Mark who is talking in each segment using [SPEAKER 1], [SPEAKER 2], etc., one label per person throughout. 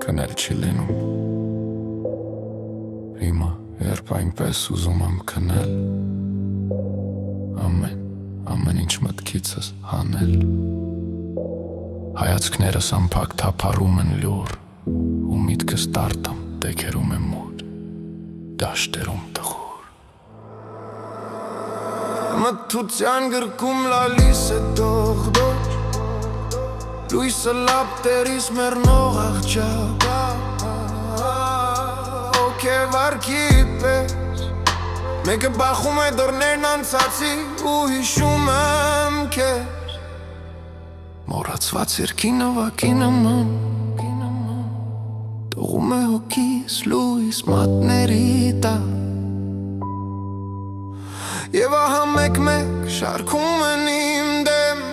[SPEAKER 1] Քնել չի լինում Հիմա երբ այնպես ուզում եմ քնել Ամեն ինչ մտքիցս հանել Հայացքներս անփակ թափառում են լուր Ու միտքս տարտամ դեքերում եմ մոտ Դաշտերում տխուր
[SPEAKER 2] Մթության գրքում լալիս է դողդող Լույսը լապտերիս մեռնող աղջակ Օքեվարքի պես Մեկը բախում է դռներն անցածի ու հիշում եմ քեզ Մոռացված երգի նվագի նման Տողում է հոգիս լույս մատների տակ Եվ ահա մեկ-մեկ շարքում են իմ դեմ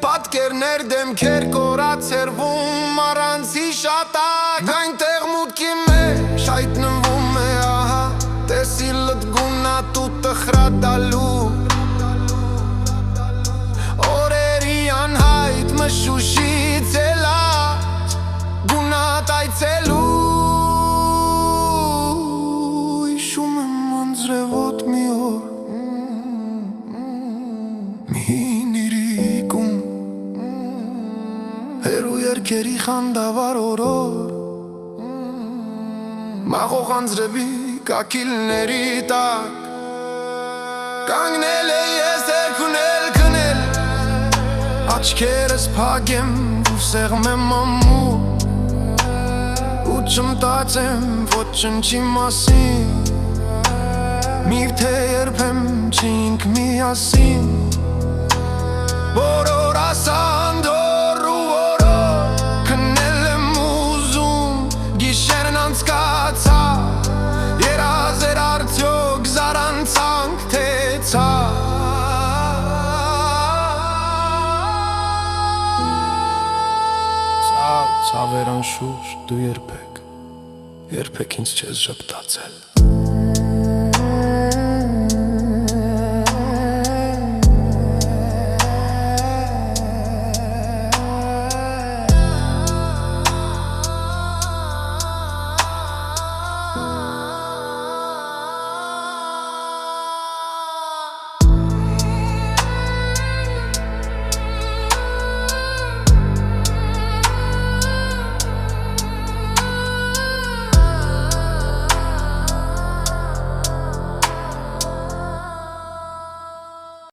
[SPEAKER 2] Պատկերներ դեմքեր կորած հերվում առանց հիշատակ Այնտեղ մուտքի մեջ հայտնվում է ահա Տեսիլըտ գունա տուտը խրատալու Օրերի անհայտ մշուշից ելած Գունատ այցելու Հիշում եմ անձրևոտ մի օր Մի հին իրիկում Հերու երկերի խանդավար օրոր Մաղող անձրևի կակիլների տակ Կանգնել է ես երկունել կնել Աչքերս պագեմ ու սեղմեմ ամուր Ու չմտածեմ ոչնչի մասին Միվ թե երբեմ չինք միասին Բոլոր ասանդոր ու որոր Կնել եմ ուզում գիշերն անցկացա Երազեր արդյոք զարանցանք թե Ցավեր անշուշտ դու երբեք ինձ չես ժպտացել